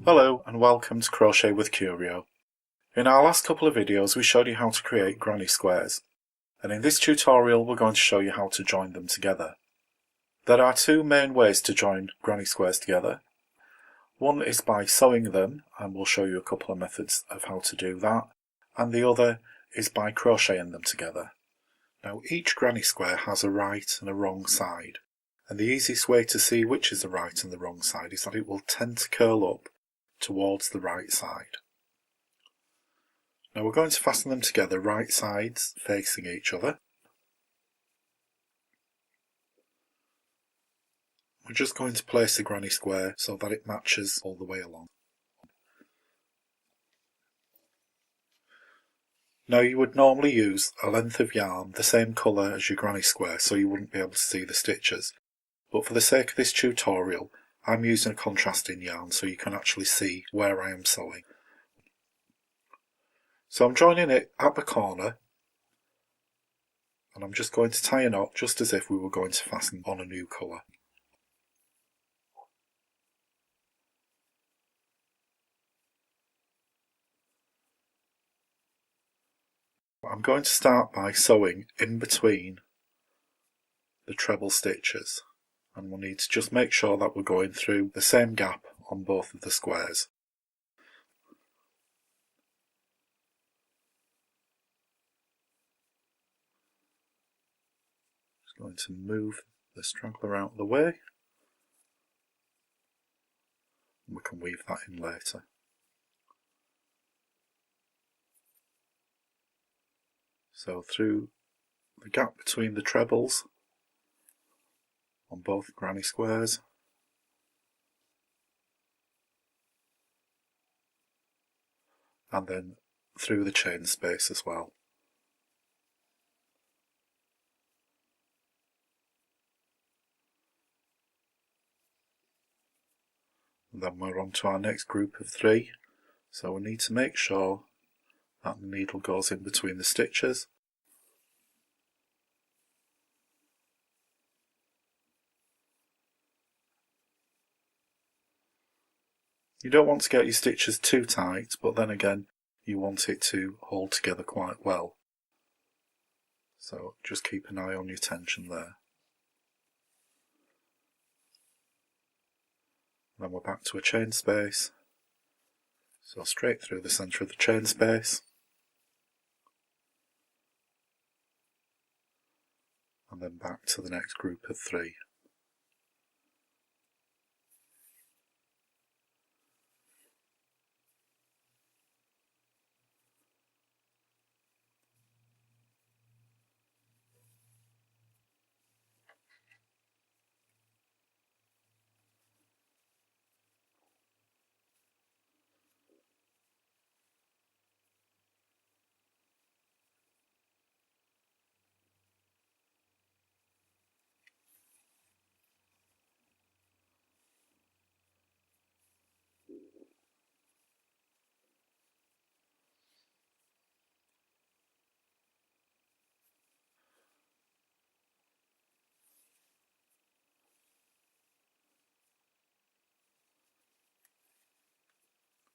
Hello and welcome to Crochet with Curio. In our last couple of videos we showed you how to create granny squares, and in this tutorial we're going to show you how to join them together. There are two main ways to join granny squares together. One is by sewing them, and we'll show you a couple of methods of how to do that, and the other is by crocheting them together. Now each granny square has a right and a wrong side, and the easiest way to see which is the right and the wrong side is that it will tend to curl up towards the right side. Now we're going to fasten them together, right sides facing each other. We're just going to place the granny square so that it matches all the way along. Now you would normally use a length of yarn the same colour as your granny square so you wouldn't be able to see the stitches, but for the sake of this tutorial I'm using a contrasting yarn so you can actually see where I am sewing. So I'm joining it at the corner, and I'm just going to tie a knot just as if we were going to fasten on a new colour. I'm going to start by sewing in between the treble stitches, and we'll need to just make sure that we're going through the same gap on both of the squares. Just going to move the straggler out of the way, and we can weave that in later. So through the gap between the trebles on both granny squares, and then through the chain space as well. And then we're on to our next group of 3, so we need to make sure that the needle goes in between the stitches. You don't want to get your stitches too tight, but then again you want it to hold together quite well. So just keep an eye on your tension there. Then we're back to a chain space. So straight through the centre of the chain space. And then back to the next group of 3.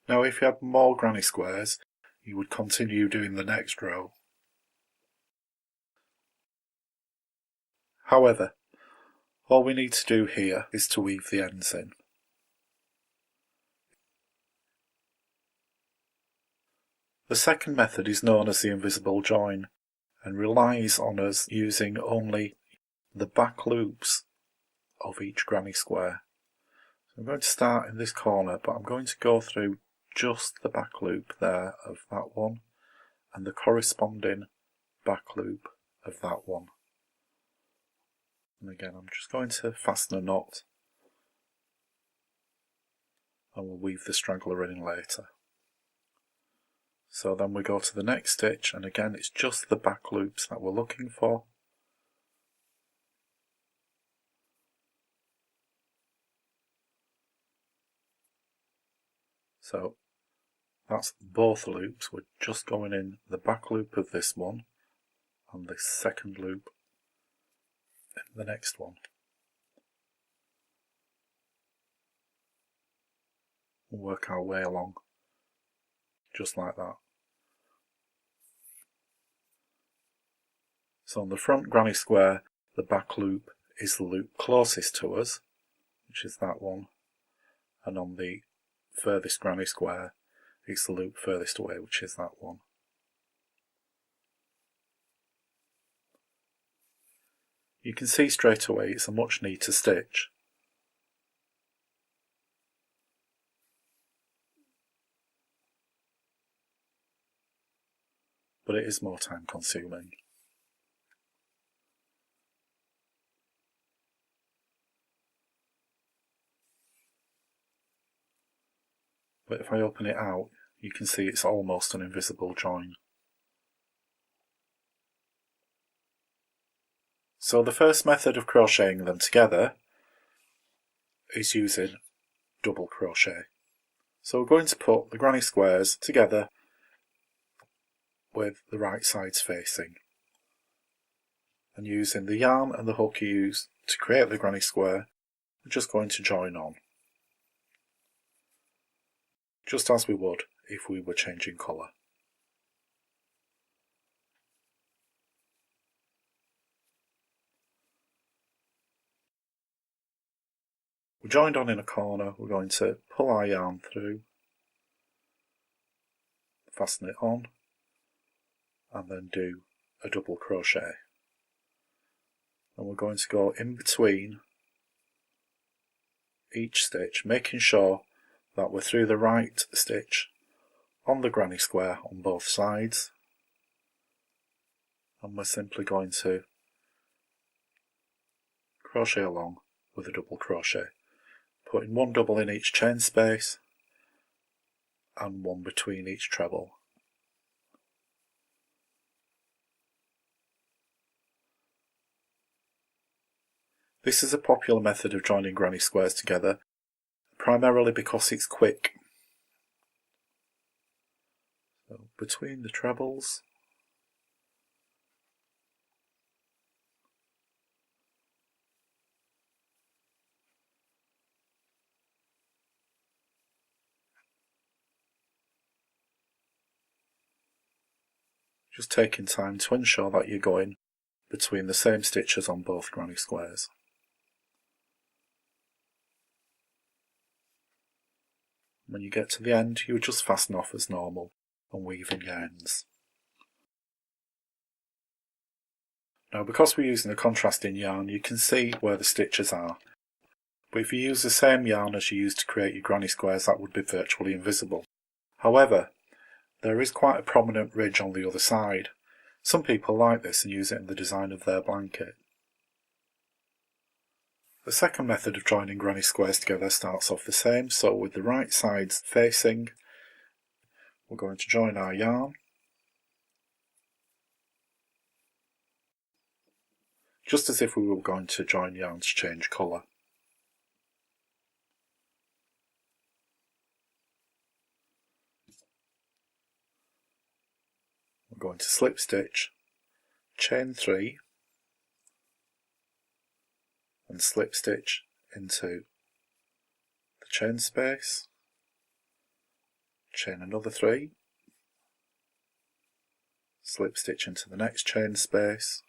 Now if you had more granny squares, you would continue doing the next row. However, all we need to do here is to weave the ends in. The second method is known as the invisible join and relies on us using only the back loops of each granny square. So I'm going to start in this corner, but I'm going to go through just the back loop there of that one and the corresponding back loop of that one. And again I'm just going to fasten a knot and we'll weave the straggler in later. So then we go to the next stitch, and again it's just the back loops that we're looking for. So that's both loops. We're just going in the back loop of this one and the second loop in the next one. and work our way along, just like that. So on the front granny square, the back loop is the loop closest to us, which is that one, and on the furthest granny square, it's the loop furthest away, which is that one. You can see straight away it's a much neater stitch. But it is more time consuming. But if I open it out, you can see it's almost an invisible join. So the first method of crocheting them together is using double crochet. So we're going to put the granny squares together with the right sides facing. And using the yarn and the hook you use to create the granny square, we're just going to join on, just as we would if we were changing colour. We're joined on in a corner, we're going to pull our yarn through, fasten it on, and then do a double crochet. And we're going to go in between each stitch, making sure that we're through the right stitch on the granny square on both sides, and we're simply going to crochet along with a double crochet, putting one double in each chain space and one between each treble. This is a popular method of joining granny squares together, primarily because it's quick. So between the trebles, just taking time to ensure that you're going between the same stitches on both granny squares. When you get to the end, you would just fasten off as normal and weave in your ends. Now, because we're using a contrasting yarn, you can see where the stitches are. But if you use the same yarn as you used to create your granny squares, that would be virtually invisible. However, there is quite a prominent ridge on the other side. Some people like this and use it in the design of their blanket. The second method of joining granny squares together starts off the same, so with the right sides facing, we're going to join our yarn, just as if we were going to join yarn to change colour. We're going to slip stitch, chain 3, and slip stitch into the chain space, chain another 3, slip stitch into the next chain space,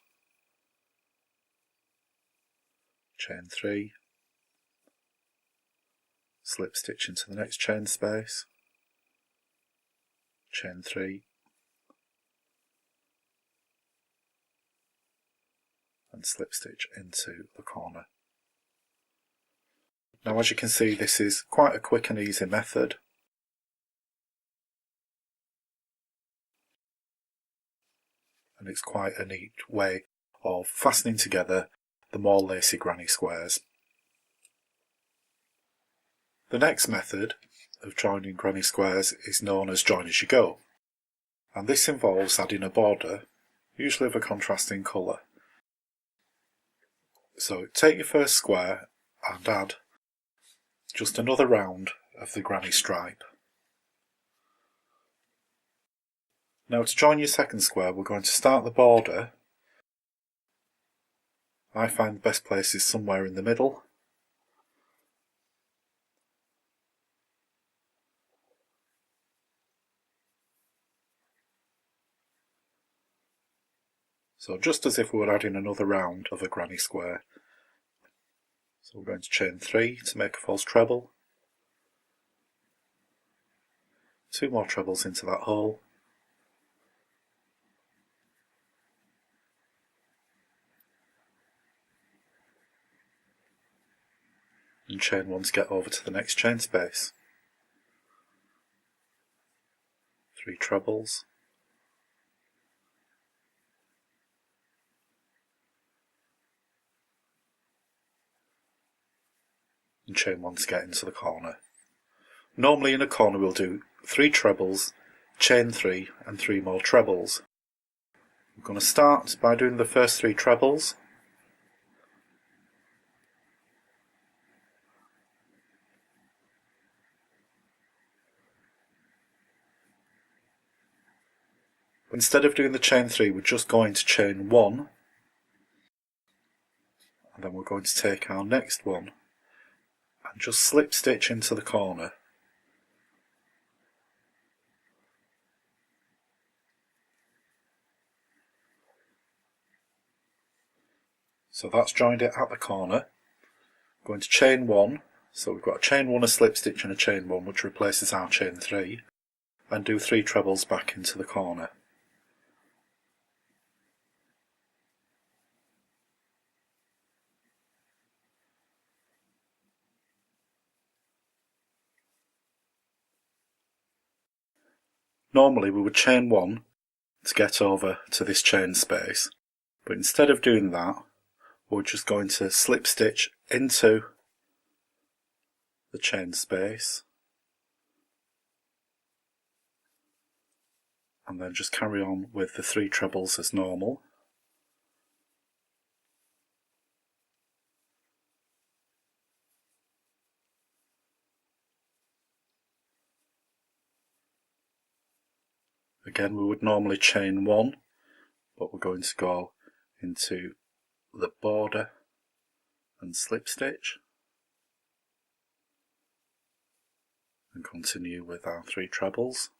chain 3, slip stitch into the next chain space, chain 3, and slip stitch into the corner. Now, as you can see, this is quite a quick and easy method. And it's quite a neat way of fastening together the more lacy granny squares. The next method of joining granny squares is known as join as you go, and this involves adding a border, usually of a contrasting colour. So take your first square and add just another round of the granny stripe. Now, to join your second square, we're going to start the border. I find the best place is somewhere in the middle. So just as if we were adding another round of a granny square. So we're going to chain 3 to make a false treble, 2 more trebles into that hole, and chain 1 to get over to the next chain space. 3 trebles, and chain 1 to get into the corner. Normally in a corner we'll do 3 trebles, chain 3 and 3 more trebles. We're going to start by doing the first 3 trebles. Instead of doing the chain 3, we're just going to chain 1, and then we're going to take our next one and just slip stitch into the corner. So that's joined it at the corner. We're going to chain 1, so we've got a chain 1, a slip stitch and a chain 1, which replaces our chain 3, and do 3 trebles back into the corner. Normally we would chain 1 to get over to this chain space, but instead of doing that, we're just going to slip stitch into the chain space and then just carry on with the 3 trebles as normal. Again, we would normally chain 1, but we're going to go into the border and slip stitch and continue with our 3 trebles.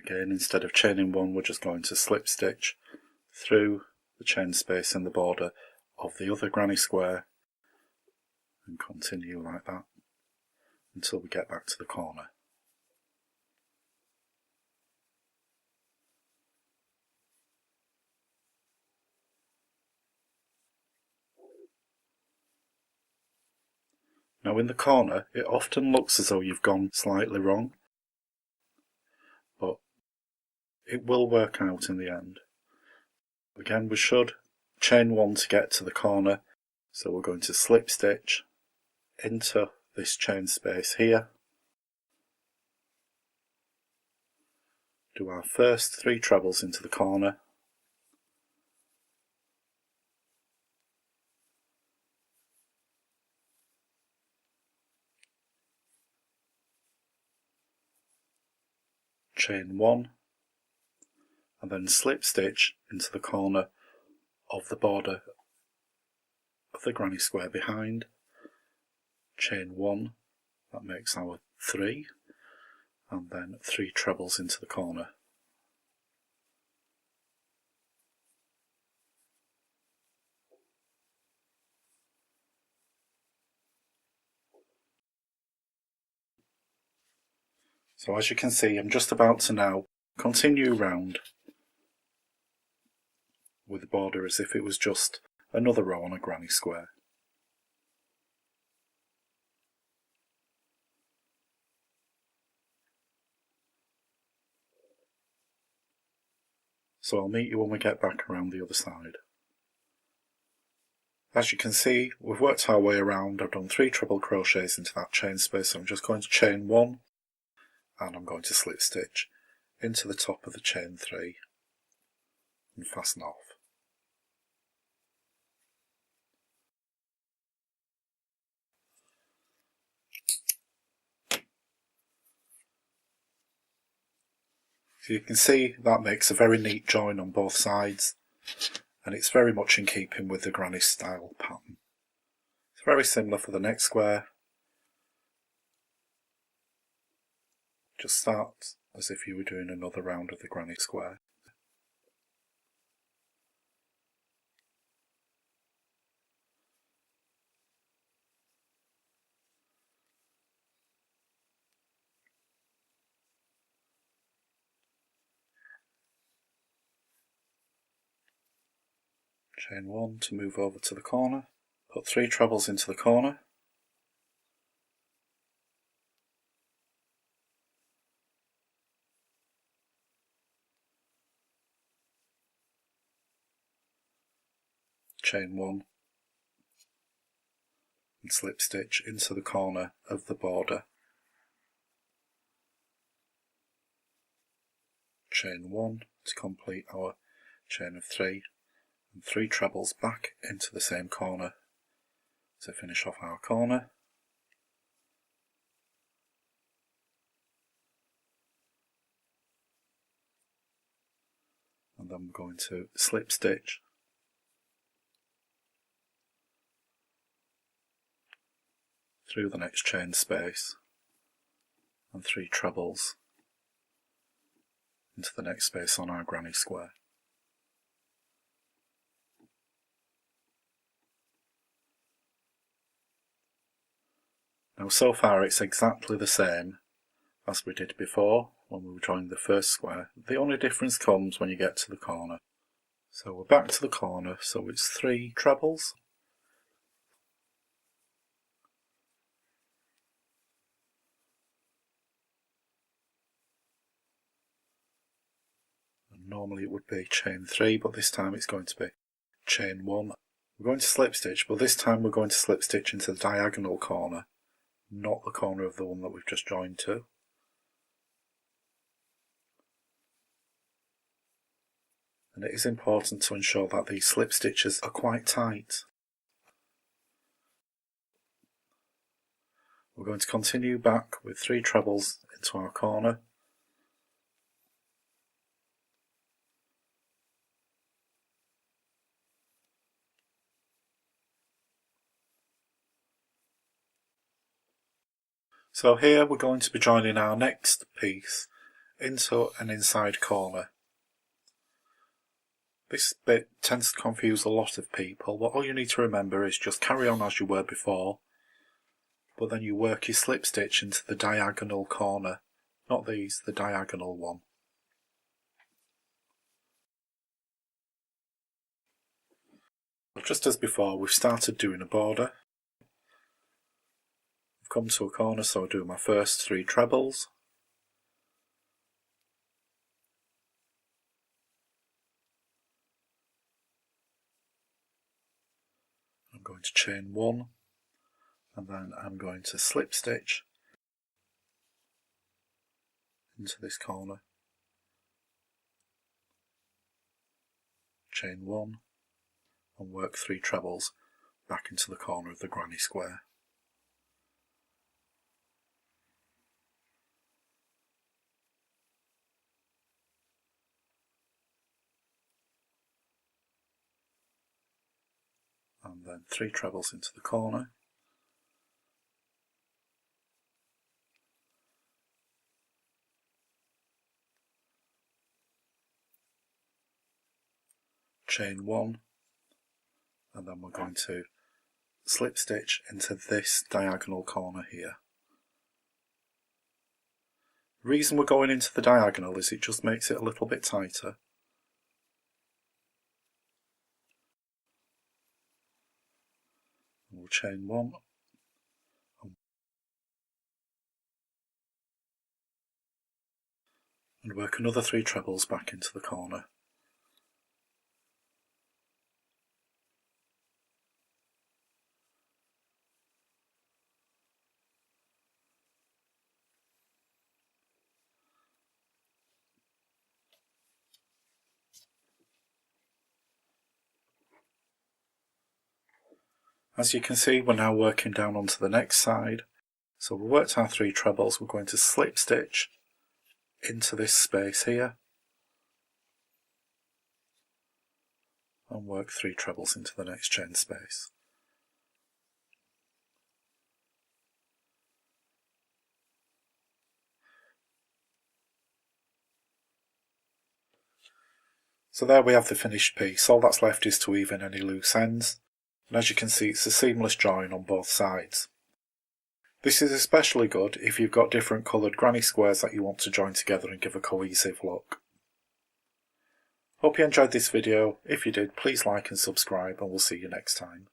Again, instead of chaining 1, we're just going to slip stitch through the chain space in the border of the other granny square and continue like that until we get back to the corner. Now in the corner it often looks as though you've gone slightly wrong, but it will work out in the end. Again, we should chain 1 to get to the corner, so we're going to slip stitch into this chain space here, do our first 3 trebles into the corner, chain 1, and then slip stitch into the corner of the border of the granny square behind, chain 1, that makes our 3, and then 3 trebles into the corner. So as you can see, I'm just about to now continue round with the border as if it was just another row on a granny square. So I'll meet you when we get back around the other side. As you can see, we've worked our way around. I've done 3 treble crochets into that chain space, so I'm just going to chain 1 and I'm going to slip stitch into the top of the chain 3 and fasten off. So you can see that makes a very neat join on both sides, and it's very much in keeping with the granny style pattern. It's Very similar for the next square. Just start as if you were doing another round of the granny square. Chain 1 to move over to the corner, put 3 trebles into the corner, chain 1 and slip stitch into the corner of the border, chain 1 to complete our chain of 3 and 3 trebles back into the same corner to finish off our corner. And then we're going to slip stitch through the next chain space and 3 trebles into the next space on our granny square. Now so far it's exactly the same as we did before when we were drawing the first square. The only difference comes when you get to the corner. So we're back to the corner, so it's 3 trebles. And normally it would be chain 3, but this time it's going to be chain 1. We're going to slip stitch, but this time we're going to slip stitch into the diagonal corner, not the corner of the one that we've just joined to. And it is important to ensure that these slip stitches are quite tight. We're going to continue back with 3 trebles into our corner. So here we're going to be joining our next piece into an inside corner. This bit tends to confuse a lot of people, but all you need to remember is just carry on as you were before, but then you work your slip stitch into the diagonal corner, not these, the diagonal one. Just as before, we've started doing a border. I've come to a corner, so I'll do my first 3 trebles. I'm going to chain 1, and then I'm going to slip stitch into this corner, chain 1, and work 3 trebles back into the corner of the granny square. And then 3 trebles into the corner, chain 1, and then we're going to slip stitch into this diagonal corner here. The reason we're going into the diagonal is it just makes it a little bit tighter. We'll chain 1 and work another 3 trebles back into the corner. As you can see, we're now working down onto the next side. So we worked our 3 trebles, we're going to slip stitch into this space here and work 3 trebles into the next chain space. So there we have the finished piece. All that's left is to even any loose ends, and as you can see, it's a seamless join on both sides. This is especially good if you've got different coloured granny squares that you want to join together and give a cohesive look. Hope you enjoyed this video. If you did, please like and subscribe, and we'll see you next time.